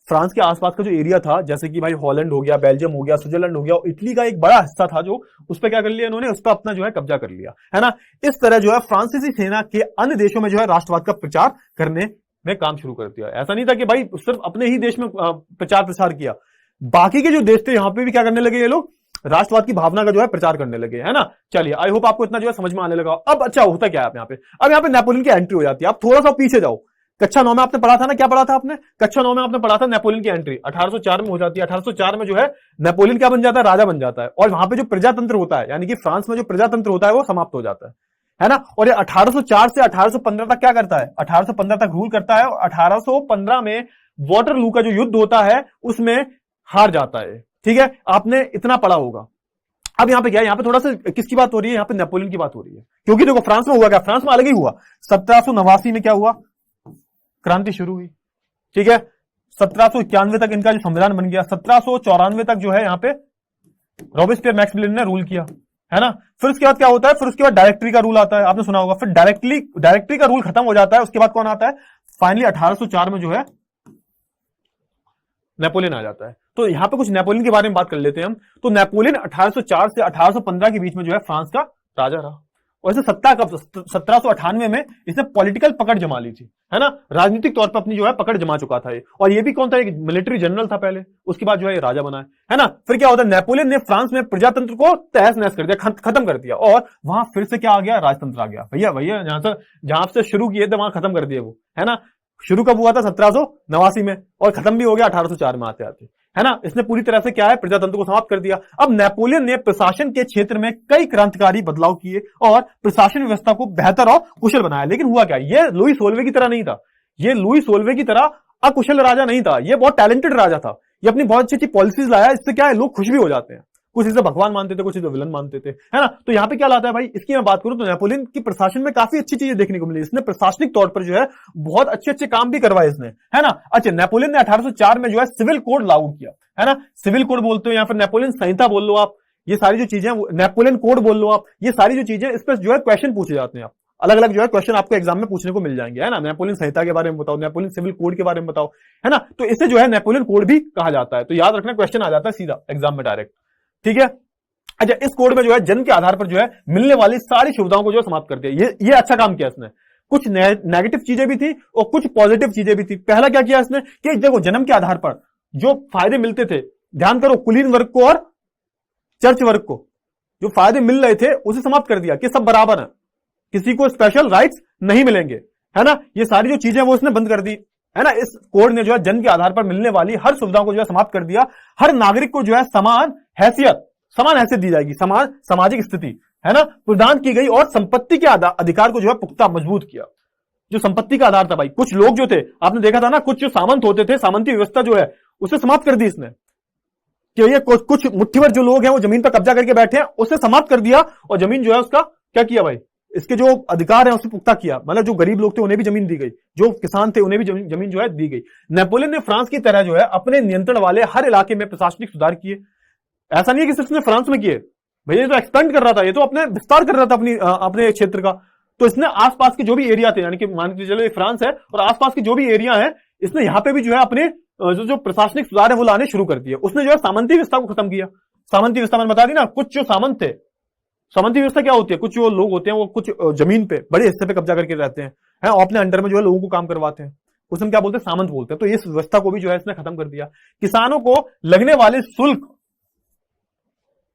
फ्रांस के आसपास का जो एरिया था, जैसे कि भाई हॉलैंड हो गया, बेल्जियम हो गया, स्विट्जरलैंड हो गया, और इटली का एक बड़ा हिस्सा था जो उस पर क्या कर लिया इन्होंने, उस पर अपना जो है कब्जा कर लिया, है ना। इस तरह जो है फ्रांसीसी सेना के अन्य देशों में जो है राष्ट्रवाद का प्रचार करने में काम शुरू कर दिया। ऐसा नहीं था कि भाई सिर्फ अपने ही देश में प्रचार प्रसार किया, बाकी के जो देश थे यहां पे भी क्या करने लगे ये लोग, राष्ट्रवाद की भावना का जो है प्रचार करने लगे, है ना। चलिए, आई होप आपको इतना जो है समझ में आने लगा। अब अच्छा होता क्या है यहाँ पे, अब यहाँ पे नेपोलियन की एंट्री हो जाती है। आप थोड़ा सा पीछे जाओ, कक्षा 9 में आपने पढ़ा था ना, क्या पढ़ा था आपने, कक्षा 9 में आपने पढ़ा था नेपोलियन की एंट्री 1804 में हो जाती है। 1804 में जो है नेपोलियन क्या बन जाता है, राजा बन जाता है, और वहां पे जो प्रजातंत्र होता है, यानी कि फ्रांस में जो प्रजातंत्र होता है वो समाप्त हो जाता है ना। और ये 1804 से 1815 तक क्या करता है, 1815 तक रूल करता है, और 1815 में वाटरलू का जो युद्ध होता है उसमें हार जाता है। ठीक है, आपने इतना पढ़ा होगा। अब यहां पे क्या है, यहां पे थोड़ा सा किसकी बात हो रही है, यहां पे नेपोलियन की बात हो रही है, क्योंकि देखो फ्रांस में हुआ क्या, फ्रांस में अलग ही हुआ। 1789 में क्या हुआ, क्रांति शुरू हुई। ठीक है, 1791 तक इनका जो संविधान बन गया। 1794 तक जो है यहां पे रॉबेस्पियर मैक्सिमिलियन ने रूल किया, है ना। फिर उसके बाद क्या होता है, फिर उसके बाद डायरेक्टरी का रूल आता है, आपने सुना होगा। फिर डायरेक्टरी का रूल खत्म हो जाता है, उसके बाद कौन आता है, फाइनली 1804 में जो है नेपोलियन आ जाता है। तो यहां पे कुछ नेपोलियन के बारे में बात कर लेते हैं हम। तो नेपोलियन 1804 से 1815 के बीच में जो है फ्रांस का राजा रहा। और इसे सत्ता कब, 1798 में इसने पॉलिटिकल पकड़ जमा ली थी, है ना, राजनीतिक तौर पर अपनी जो है पकड़ जमा चुका था ये। और ये भी कौन था, एक मिलिट्री जनरल था पहले, उसके बाद जो है ये राजा बना है ना। फिर क्या होता है, नेपोलियन ने फ्रांस में प्रजातंत्र को तहस नहस कर दिया, खत्म कर दिया, और वहां फिर से क्या आ गया, राजतंत्र आ गया। भैया जहां से शुरू किए थे वहां खत्म कर दिए वो, है ना। शुरू कब हुआ था, 1789 में, और खत्म भी हो गया 1804 में आते आते, है ना। इसने पूरी तरह से क्या है, प्रजातंत्र को समाप्त कर दिया। अब नेपोलियन ने प्रशासन के क्षेत्र में कई क्रांतिकारी बदलाव किए और प्रशासन व्यवस्था को बेहतर और कुशल बनाया। लेकिन हुआ क्या, ये लुई सोलवे की तरह नहीं था, ये लुई सोलवे की तरह अकुशल राजा नहीं था, ये बहुत टैलेंटेड राजा था। ये अपनी बहुत अच्छी अच्छी पॉलिसीज लाया, इससे क्या है, लोग खुश भी हो जाते हैं। कुछ इसे भगवान मानते थे, कुछ इसे विलन मानते थे, है ना। तो यहां पे क्या लाता है भाई, इसकी मैं बात करूं तो नेपोलियन की प्रशासन में काफी अच्छी चीजें देखने को मिली। इसने प्रशासनिक तौर पर जो है बहुत अच्छे अच्छे काम भी करवाए इसने, है ना। अच्छा, नेपोलियन ने 1804 में जो है सिविल कोड लागू किया, है ना। सिविल कोड बोलते हो या फिर नेपोलियन संहिता बोल लो आप, ये सारी जो चीजें, नेपोलियन कोड बोल लो आप, ये सारी जो चीजें, इस पर जो है क्वेश्चन पूछे जाते हैं। आप अलग अलग जो है क्वेश्चन आपको एग्जाम में पूछने को मिल जाएंगे, है ना। नेपोलियन संहिता के बारे में बताओ, नेपोलियन सिविल कोड के बारे में बताओ, है ना। तो इसे जो है नेपोलियन कोड भी कहा जाता है। तो याद रखना, क्वेश्चन आ जाता है सीधा एग्जाम में डायरेक्ट, ठीक है। अच्छा, इस कोड में जो है जन्म के आधार पर जो है मिलने वाली सारी सुविधाओं को जो है समाप्त कर दिया। ये अच्छा काम किया इसने। कुछ नेगेटिव चीजें भी थी और कुछ पॉजिटिव चीजें भी थी। पहला क्या किया इसने कि देखो, जन्म के आधार पर जो फायदे मिलते थे, ध्यान करो, कुलीन वर्ग को और चर्च वर्ग को जो फायदे मिल रहे थे उसे समाप्त कर दिया कि सब बराबर है, किसी को स्पेशल राइट्स नहीं मिलेंगे, है ना। ये सारी जो चीजें वो इसने बंद कर दी, है ना। इस कोड ने जो है जन्म के आधार पर मिलने वाली हर सुविधाओं को जो है समाप्त कर दिया। हर नागरिक को जो है समान हैसियत दी जाएगी, समान सामाजिक स्थिति, है ना, प्रदान की गई। और संपत्ति के अधिकार को जो है पुख्ता मजबूत किया। जो संपत्ति का आधार था भाई, कुछ लोग जो थे, आपने देखा था ना, कुछ जो सामंत होते थे, सामंती व्यवस्था जो है उसे समाप्त कर दी इसने, कि ये कुछ मुट्ठीभर जो लोग हैं वो जमीन पर कब्जा करके बैठे हैं, उसे समाप्त कर दिया। और जमीन जो है उसका क्या किया भाई, इसके जो अधिकार है उसे पुख्ता किया। मतलब जो गरीब लोग थे उन्हें भी जमीन दी गई, जो किसान थे उन्हें भी जमीन जो है दी गई। नेपोलियन ने फ्रांस की तरह जो है अपने नियंत्रण वाले हर इलाके में प्रशासनिक सुधार किए। ऐसा नहीं है कि सिर्फ उसने फ्रांस में किए, भैया ये तो एक्सपेंड कर रहा था, ये तो अपने विस्तार कर रहा था अपने क्षेत्र का। तो इसने आसपास के जो भी एरिया थे, यानी कि मान के चलो ये फ्रांस है और आसपास के जो भी एरिया है, इसने यहां पे भी जो है अपने जो प्रशासनिक सुधार है वो लाने शुरू कर दिए। उसने जो है सामंती व्यवस्था को खत्म किया। सामंती व्यवस्था मैंने बता दी ना, कुछ जो सामंत थे, सामंती व्यवस्था क्या होती है, कुछ जो लोग होते हैं वो कुछ जमीन पे बड़े हिस्से पे कब्जा करके रहते हैं और अपने अंडर में जो है लोगों को काम करवाते हैं, उसमें क्या बोलते हैं, सामंत बोलते हैं। तो इस व्यवस्था को भी जो है इसने खत्म कर दिया। किसानों को लगने वाले शुल्क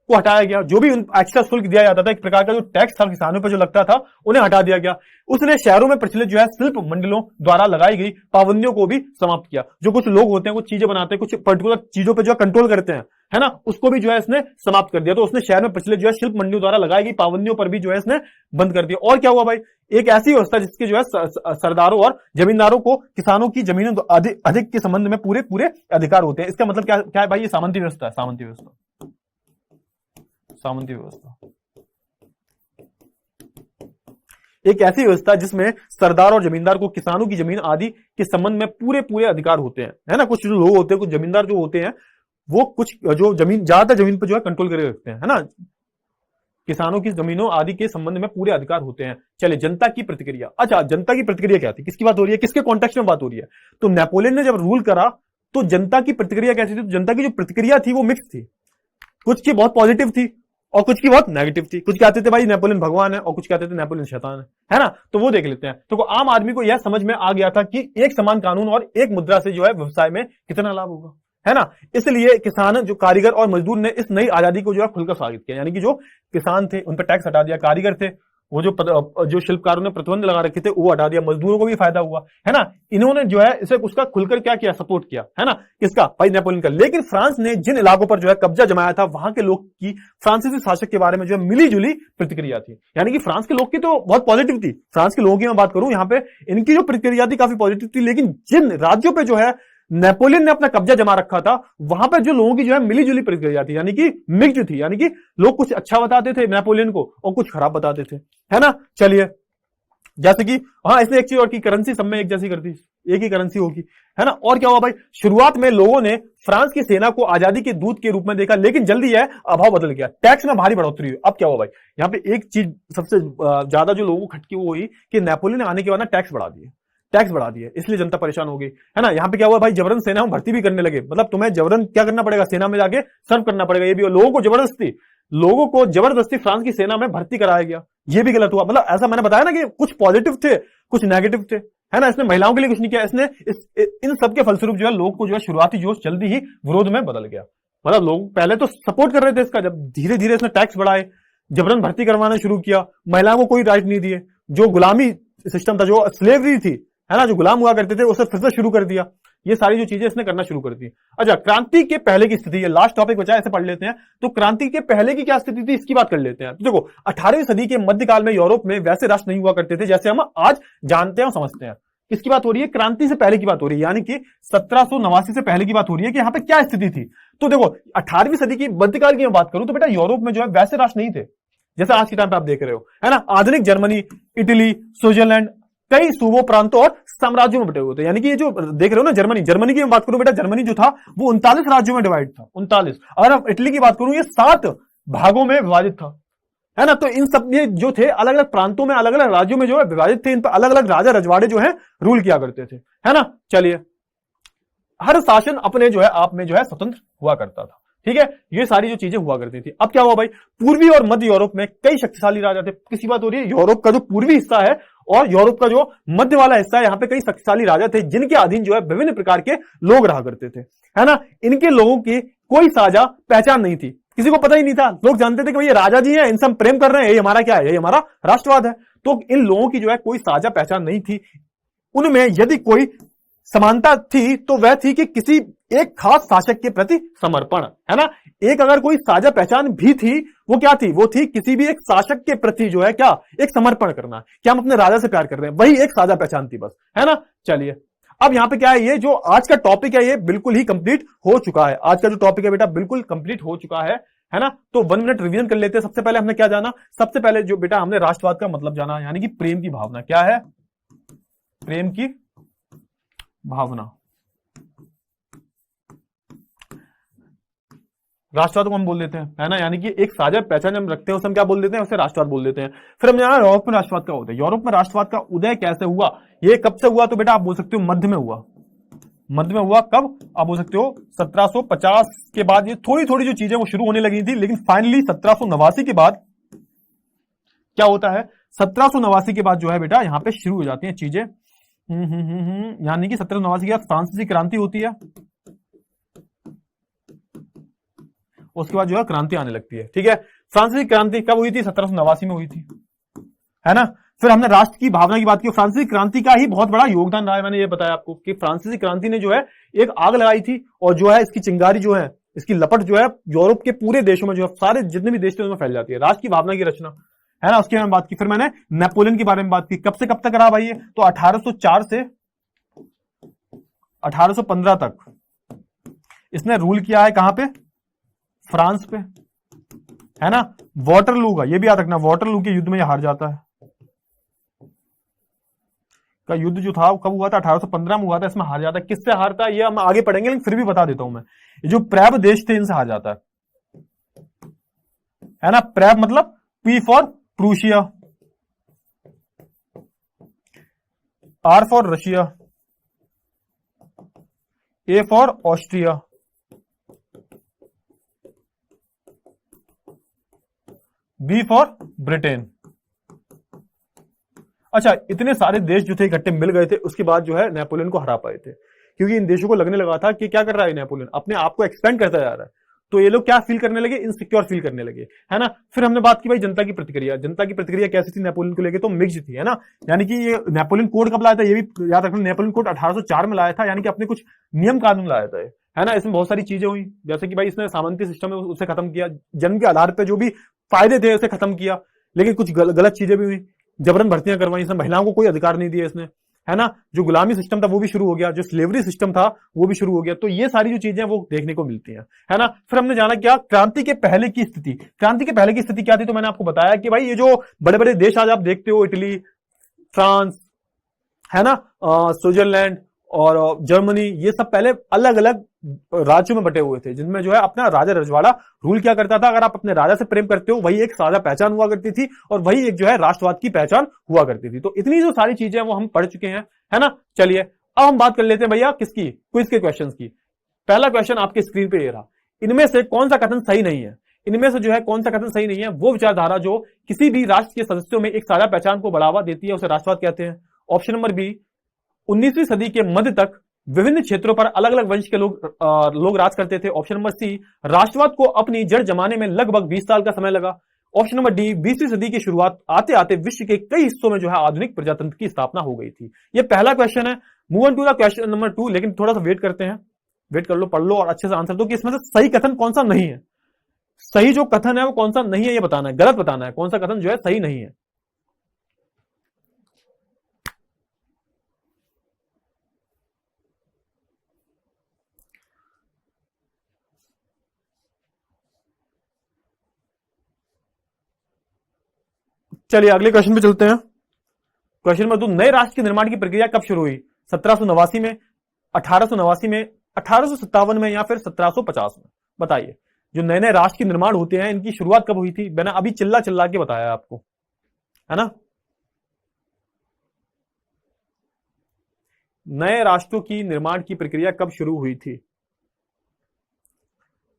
को हटाया गया, जो भी एक्स्ट्रा शुल्क दिया जाता था, एक प्रकार का जो टैक्स था किसानों पर जो लगता था, उन्हें हटा दिया गया। उसने शहरों में प्रचलित जो है शिल्प मंडलों द्वारा लगाई गई पाबंदियों को भी समाप्त किया। जो कुछ लोग होते हैं, कुछ चीजें बनाते हैं, कुछ पर्टिकुलर चीजों पर जो है कंट्रोल करते हैं, है ना, उसको भी जो है इसने समाप्त कर दिया। तो उसने शहर में प्रचलित जो है शिल्प मंडियों द्वारा लगाई गई पाबंदियों पर भी जो है इसने बंद कर दिया। और क्या हुआ भाई, एक ऐसी व्यवस्था जिसके जो है सरदारों और जमींदारों को किसानों की जमीनों अधिक के संबंध में पूरे पूरे अधिकार होते हैं। इसका मतलब क्या है भाई, ये सामंती व्यवस्था है। सामंती व्यवस्था, सामंती व्यवस्था एक ऐसी व्यवस्था जिसमें सरदार और जमींदार को किसानों की जमीन आदि के संबंध में पूरे पूरे अधिकार होते हैं, है ना। कुछ जो लोग होते हैं, कुछ जमींदार जो होते हैं, वो कुछ जो जमीन ज्यादातर जमीन पर जो है कंट्रोल करके रखते हैं, है ना। किसानों की जमीनों आदि के संबंध में पूरे अधिकार होते हैं। चलिए, जनता की प्रतिक्रिया। अच्छा, जनता की प्रतिक्रिया क्या थी, किसकी बात हो रही है, किसके कॉन्टेक्स्ट में बात हो रही है। तो नेपोलियन ने जब रूल करा तो जनता की प्रतिक्रिया कैसी थी, तो जनता की जो प्रतिक्रिया थी वो मिक्स थी। कुछ की बहुत पॉजिटिव थी और कुछ की बहुत नेगेटिव थी। कुछ कहते थे भाई नेपोलियन भगवान है और कुछ कहते थे नेपोलियन शैतान है ना। तो वो देख लेते हैं। तो आम आदमी को यह समझ में आ गया था कि एक समान कानून और एक मुद्रा से जो है व्यवसाय में कितना लाभ होगा, है ना। इसलिए किसान, जो कारीगर और मजदूर ने इस नई आजादी को जो है खुलकर स्वागत किया। यानी कि जो किसान थे उन पर टैक्स हटा दिया, कारीगर थे वो जो शिल्पकारों ने प्रतिबंध लगा रखे थे वो हटा दिया, मजदूरों को भी फायदा हुआ, है ना। इन्होंने जो है इसे उसका खुलकर क्या किया, सपोर्ट किया, है ना, किसका, भाई नेपोलियन का। लेकिन फ्रांस ने जिन इलाकों पर जो है कब्जा जमाया था, वहां के लोग की फ्रांसीसी शासक के बारे में जो है मिली जुली प्रतिक्रिया थी। यानी कि फ्रांस के लोग की तो बहुत पॉजिटिव थी। फ्रांस के लोगों की मैं बात करूं यहाँ पे, इनकी जो प्रतिक्रिया थी काफी पॉजिटिव थी। लेकिन जिन राज्यों पे जो है नेपोलियन ने अपना कब्जा जमा रखा था, वहां पर जो लोगों की जो है मिली जुली प्रतिक्रिया थी, यानी कि मिक्स थी। यानी कि लोग कुछ अच्छा बताते थे नेपोलियन को और कुछ खराब बताते थे, है ना। चलिए, जैसे कि हाँ, इसने एक चीज और की, करेंसी सब में एक जैसी कर दी, एक ही करेंसी होगी, है ना। और क्या हुआ भाई, शुरुआत में लोगों ने फ्रांस की सेना को आजादी के दूत के रूप में देखा, लेकिन जल्दी यह अभाव बदल गया। टैक्स में भारी बढ़ोतरी हुई। अब क्या हुआ भाई, यहाँ पे एक चीज सबसे ज्यादा जो लोगों को खटकी वो हुई कि नेपोलियन आने के बाद ना टैक्स बढ़ा दिए, टैक्स बढ़ा दिए, इसलिए जनता परेशान हो गई, है ना। यहाँ पे क्या हुआ भाई, जबरन सेना में भर्ती भी करने लगे। मतलब तुम्हें जबरन क्या करना पड़ेगा, सेना में जाके सर्व करना पड़ेगा। ये भी लोगों को जबरदस्ती फ्रांस की सेना में भर्ती कराया गया। ये भी गलत हुआ। मतलब ऐसा मैंने बताया ना कि कुछ पॉजिटिव थे, कुछ नेगेटिव थे, है ना। इसने महिलाओं के लिए कुछ नहीं किया। इसने इन सब के फलस्वरूप जो है लोग को जो है शुरुआती जोश जल्दी ही विरोध में बदल गया। मतलब लोग पहले तो सपोर्ट कर रहे थे इसका, जब धीरे धीरे इसने टैक्स बढ़ाए, जबरन भर्ती करवाना शुरू किया, महिलाओं को कोई राइट नहीं दिए, जो गुलामी सिस्टम था, जो स्लेवरी थी, है ना, जो गुलाम हुआ करते थे, उसे फिर से शुरू कर दिया। ये सारी जो चीजें इसने करना शुरू कर दी। अच्छा, क्रांति के पहले की स्थिति, ये लास्ट टॉपिक बचा है, ऐसे पढ़ लेते हैं। तो क्रांति के पहले की क्या स्थिति थी, इसकी बात कर लेते हैं। तो देखो, 18वीं सदी के मध्यकाल में यूरोप में वैसे राष्ट्र नहीं हुआ करते थे जैसे हम आज जानते हैं और समझते हैं। किसकी बात हो रही है, क्रांति से पहले की बात हो रही है, यानी कि 1789 से पहले की बात हो रही है कि यहाँ पे क्या स्थिति थी। तो देखो, 18वीं सदी की मध्यकाल की मैं बात करूं तो बेटा यूरोप में जो है वैसे राष्ट्र नहीं थे जैसे आज के टाइम पे आप देख रहे हो, है ना। आधुनिक जर्मनी, इटली, स्विट्जरलैंड कई सूबों, प्रांतों और साम्राज्यों में बटे हुए थे। यानी कि ये जो देख रहे हो ना, जर्मनी की मैं बात करूं बेटा, जर्मनी जो था वो 39 राज्यों में डिवाइड था, 39। अगर आप इटली की बात करूं, ये 7 भागों में विभाजित था, है ना। तो इन सब ये जो थे अलग अलग प्रांतों में, अलग अलग राज्यों में जो है विभाजित थे। इन पर अलग अलग राजा रजवाड़े जो है रूल किया करते थे, है ना। चलिए, हर शासन अपने जो है आप में जो है स्वतंत्र हुआ करता था, ठीक है। ये सारी जो चीजें हुआ करती थी। अब क्या हुआ भाई, पूर्वी और मध्य यूरोप में कई शक्तिशाली राजा थे। किसी बात हो रही है, यूरोप का जो पूर्वी हिस्सा है और यूरोप का जो मध्य वाला हिस्सा है, यहाँ पे कई शक्तिशाली राजा थे जिनके अधीन जो है विभिन्न प्रकार के लोग रहा करते थे, है ना। इनके लोगों की कोई साझा पहचान नहीं थी, किसी को पता ही नहीं था। लोग जानते थे कि ये राजा जी हैं, इनसे हम प्रेम कर रहे हैं, ये हमारा क्या है, ये हमारा राष्ट्रवाद है। तो इन लोगों की जो है कोई साझा पहचान नहीं थी। उनमें यदि कोई समानता थी तो वह थी कि किसी एक खास शासक के प्रति समर्पण, है ना। एक अगर कोई साझा पहचान भी थी, वो क्या थी, वो थी किसी भी एक शासक के प्रति जो है क्या, एक समर्पण करना, क्या हम अपने राजा से प्यार कर रहे हैं, वही एक साझा पहचान थी बस, है ना। चलिए, अब यहां पे क्या है, ये जो आज का टॉपिक है ये बिल्कुल ही कंप्लीट हो चुका है। आज का जो टॉपिक है बेटा बिल्कुल कंप्लीट हो चुका है ना। तो 1 मिनट रिवीजन कर लेते हैं। सबसे पहले हमने क्या जाना, सबसे पहले जो बेटा हमने राष्ट्रवाद का मतलब जाना, यानी कि प्रेम की भावना क्या है, प्रेम की भावना। राष्ट्रवाद को हम बोल देते हैं, है ना, यानी कि एक साझा पहचान हम रखते हैं उसे हम क्या बोल देते हैं, उसे राष्ट्रवाद बोल देते हैं। फिर हमने जाना यूरोप में राष्ट्रवाद का उदय। यूरोप में राष्ट्रवाद का उदय कैसे हुआ, ये कब से हुआ, तो बेटा आप बोल सकते हो मध्य में हुआ। मध्य में हुआ कब, आप बोल सकते हो 1750 के बाद। ये थोड़ी थोड़ी जो चीजें वो शुरू होने लगी थी, लेकिन फाइनली 1789 के बाद क्या होता है, 1789 के बाद जो है बेटा यहां पे शुरू हो जाती हैं चीजें। यानी कि 1789 के बाद फ्रांसीसी क्रांति होती है, उसके बाद जो है क्रांति आने लगती है। ठीक है, फ्रांसीसी क्रांति कब हुई थी, 1789 में हुई थी, है ना। फिर हमने राष्ट्र की भावना की बात की, फ्रांसीसी क्रांति का ही बहुत बड़ा योगदान रहा है। मैंने ये बताया आपको कि फ्रांसीसी क्रांति ने जो है एक आग लगाई थी, और जो है इसकी चिंगारी जो है, इसकी लपट जो है यूरोप के पूरे देशों में, जो है सारे जितने भी देश थे उनमें फैल जाती है। राष्ट्र की भावना की रचना, है ना, उसकी मैंने बात की। फिर मैंने नेपोलियन के बारे में बात की, कब से कब तक रहा भाई ये, तो 1804 से 1815 तक इसने रूल किया है। कहां पे, फ्रांस पे, है ना। वाटरलू का ये भी याद रखना, वाटरलू के युद्ध में ये हार जाता है। का युद्ध जो था कब हुआ था, 1815 में हुआ था, इसमें हार जाता है। किससे हारता है ये हम आगे पढ़ेंगे, लेकिन फिर भी बता देता हूं मैं, ये जो प्रैब देश थे इनसे हार जाता है ना। प्रैब मतलब P for Prussia, R for Russia, A for Austria, B for Britain. अच्छा, इतने सारे देश जो थे इकट्ठे मिल गए थे, उसके बाद जो है नेपोलियन को हरा पाए थे, क्योंकि इन देशों को लगने लगा था कि क्या कर रहा है नेपोलियन, अपने आप को एक्सपेंड करता जा रहा है। तो ये लोग क्या फील करने लगे, इनसिक्योर फील करने लगे, है ना। फिर हमने बात की भाई जनता की प्रतिक्रिया। जनता की प्रतिक्रिया कैसी थी नेपोलियन को लेके, तो मिक्स्ड थी, है ना। यानी कि ये नेपोलियन कोड कब लाया था, ये भी याद रखना, नेपोलियन कोड 1804 में लाया था, यानी कि अपने कुछ नियम कानून लाया था, है ना। इसमें बहुत सारी चीजें हुई, जैसे कि भाई इसने सामंती सिस्टम है उसे खत्म किया, जन्म के आधार पर जो भी फायदे थे उसे खत्म किया, लेकिन कुछ गलत चीजें भी हुई, जबरन भर्तियां करवाई, इसमें महिलाओं को कोई अधिकार नहीं दिया इसने, है ना। जो गुलामी सिस्टम था वो भी शुरू हो गया, जो स्लेवरी सिस्टम था वो भी शुरू हो गया। तो ये सारी जो चीजें वो देखने को मिलती हैं, है ना। फिर हमने जाना क्या, क्रांति के पहले की स्थिति। क्रांति के पहले की स्थिति क्या थी, तो मैंने आपको बताया कि भाई ये जो बड़े बड़े देश आज आप देखते हो, इटली, फ्रांस, है ना, स्विट्जरलैंड और जर्मनी, ये सब पहले अलग अलग राज्यों में बटे हुए थे, जिनमें जो है अपना राजा रजवाड़ा रूल किया करता था। अगर आप अपने राजा से प्रेम करते हो, वही एक साझा पहचान हुआ करती थी, और वही एक जो है राष्ट्रवाद की पहचान हुआ करती थी। तो इतनी जो सारी चीजें वो हम पढ़ चुके हैं, है ना। चलिए अब हम बात कर लेते हैं भैया किसकी, क्विज के क्वेश्चन की। पहला क्वेश्चन आपके स्क्रीन पे ये रहा, इनमें से कौन सा कथन सही नहीं है। इनमें से जो है कौन सा कथन सही नहीं है, वो विचारधारा जो किसी भी राष्ट्र के सदस्यों में एक साझा पहचान को बढ़ावा देती है, उसे राष्ट्रवाद कहते हैं। ऑप्शन नंबर बी, 19वीं सदी के मध्य तक विभिन्न क्षेत्रों पर अलग अलग वंश के लोग राज करते थे। ऑप्शन नंबर सी, राष्ट्रवाद को अपनी जड़ जमाने में लगभग 20 साल का समय लगा। ऑप्शन नंबर डी, 20वीं सदी की शुरुआत आते आते विश्व के कई हिस्सों में जो है आधुनिक प्रजातंत्र की स्थापना हो गई थी। ये पहला क्वेश्चन है। Move on to the question number 2, लेकिन थोड़ा सा वेट करते हैं, वेट कर लो, पढ़ लो और अच्छे से आंसर दो कि इसमें से सही कथन कौन सा नहीं है। सही जो कथन है वो कौन सा नहीं है ये बताना है, गलत बताना है, कौन सा कथन जो है सही नहीं है। चलिए अगले क्वेश्चन पे चलते हैं। क्वेश्चन नंबर 2, नए राष्ट्र के निर्माण की प्रक्रिया कब शुरू हुई, 1789 में, 1889 में, 1857 में, या फिर 1750 में। बताइए, जो नए नए राष्ट्र के निर्माण होते हैं इनकी शुरुआत कब हुई थी। मैंने अभी चिल्ला चिल्ला के बताया आपको, है ना। नए राष्ट्रों की निर्माण की प्रक्रिया कब शुरू हुई थी।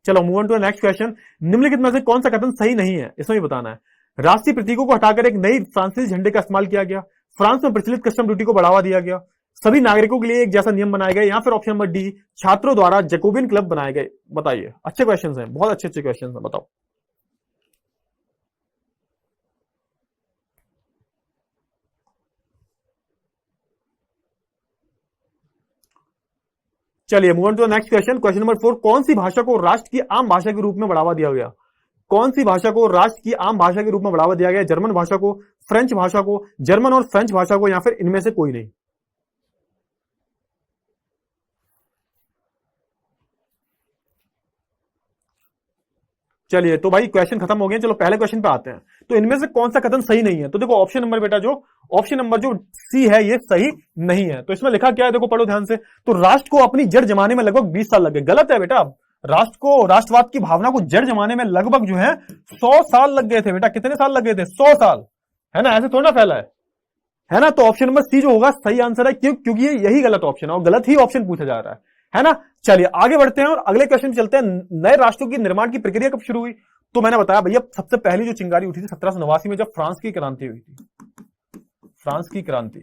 चलो move on to the next question. निम्नलिखित में से कौन सा कथन सही नहीं है, इसमें भी बताना है। राष्ट्रीय प्रतीकों को हटाकर एक नई फ्रांसीसी झंडे का इस्तेमाल किया गया। फ्रांस में प्रचलित कस्टम ड्यूटी को बढ़ावा दिया गया। सभी नागरिकों के लिए एक जैसा नियम बनाए गए। या फिर ऑप्शन नंबर डी, छात्रों द्वारा जैकोबिन क्लब बनाए गए। बताइए, अच्छे क्वेश्चंस हैं, बहुत अच्छे अच्छे क्वेश्चंस हैं, बताओ। चलिए move on to the next question. Question number 4, कौन सी भाषा को राष्ट्र की आम भाषा के रूप में बढ़ावा दिया गया। कौन सी भाषा को राष्ट्र की आम भाषा के रूप में बढ़ावा दिया गया। जर्मन भाषा को, फ्रेंच भाषा को, जर्मन और फ्रेंच भाषा को, या फिर इनमें से कोई नहीं। चलिए तो भाई क्वेश्चन खत्म हो गए, चलो पहले क्वेश्चन पे आते हैं। तो इनमें से कौन सा कथन सही नहीं है, तो देखो ऑप्शन नंबर बेटा जो ऑप्शन नंबर जो सी है ये सही नहीं है। तो इसमें लिखा क्या है, देखो पढ़ो ध्यान से। तो राष्ट्र को अपनी जड़ जमाने में लगभग 20 साल लगे। गलत है बेटा, राष्ट्र को, राष्ट्रवाद की भावना को जड़ जमाने में लगभग जो है 100 साल लग गए थे बेटा। कितने साल लग गए थे? 100 साल, है ना? ऐसे थोड़ा ना फैला है ना? तो ऑप्शन नंबर सी जो होगा सही आंसर है। क्यों? क्योंकि यही गलत ऑप्शन है और गलत ही ऑप्शन पूछा जा रहा है ना? चलिए आगे बढ़ते हैं और अगले क्वेश्चन चलते हैं। नए राष्ट्रों की निर्माण की प्रक्रिया कब शुरू हुई? तो मैंने बताया भैया सबसे पहली जो चिंगारी उठी थी 1789 में, जब फ्रांस की क्रांति हुई थी। फ्रांस की क्रांति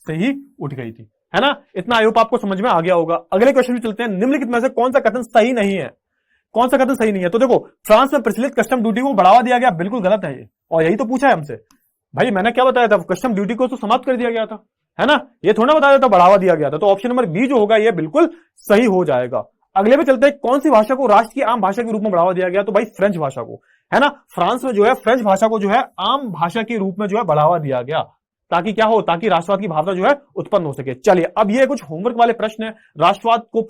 से ही उठ गई थी, है ना? इतना आई होप आपको समझ में आ गया होगा। अगले क्वेश्चन में चलते हैं। निम्नलिखित में से कौन सा कथन सही नहीं है? कौन सा कथन सही नहीं है? तो देखो, फ्रांस में प्रचलित कस्टम ड्यूटी को बढ़ावा दिया गया, बिल्कुल गलत है ये, और यही तो पूछा है हमसे। भाई मैंने क्या बताया था? कस्टम ड्यूटी को तो समाप्त कर दिया गया था, है ना? ये थोड़ा बताया था बढ़ावा दिया गया था। तो ऑप्शन नंबर बी जो होगा ये बिल्कुल सही हो जाएगा। अगले में चलते हैं। कौन सी भाषा को राष्ट्र की आम भाषा के रूप में बढ़ावा दिया गया? तो भाई फ्रेंच भाषा को, है ना? फ्रांस में जो है फ्रेंच भाषा को जो है आम भाषा के रूप में जो है बढ़ावा दिया गया, ताकि क्या हो, ताकि राष्ट्रवाद की भावना जो है उत्पन्न हो सके। चलिए अब ये कुछ होमवर्क वाले प्रश्न है। राष्ट्रवाद को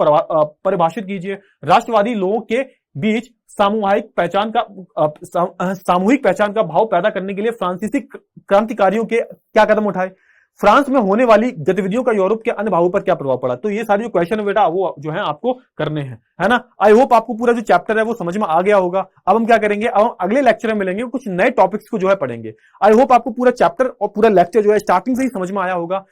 परिभाषित कीजिए। राष्ट्रवादी लोगों के बीच सामूहिक पहचान का भाव पैदा करने के लिए फ्रांसीसी क्रांतिकारियों के क्या कदम उठाए? फ्रांस में होने वाली गतिविधियों का यूरोप के अन्य भागों पर क्या प्रभाव पड़ा? तो ये सारी जो क्वेश्चन है बेटा वो जो है आपको करने हैं, है ना? आई होप आपको पूरा जो चैप्टर है वो समझ में आ गया होगा। अब हम क्या करेंगे, अब हम अगले लेक्चर में मिलेंगे, कुछ नए टॉपिक्स को जो है पढ़ेंगे। आई होप आपको पूरा चैप्टर और पूरा लेक्चर जो है स्टार्टिंग से ही समझ में आया होगा।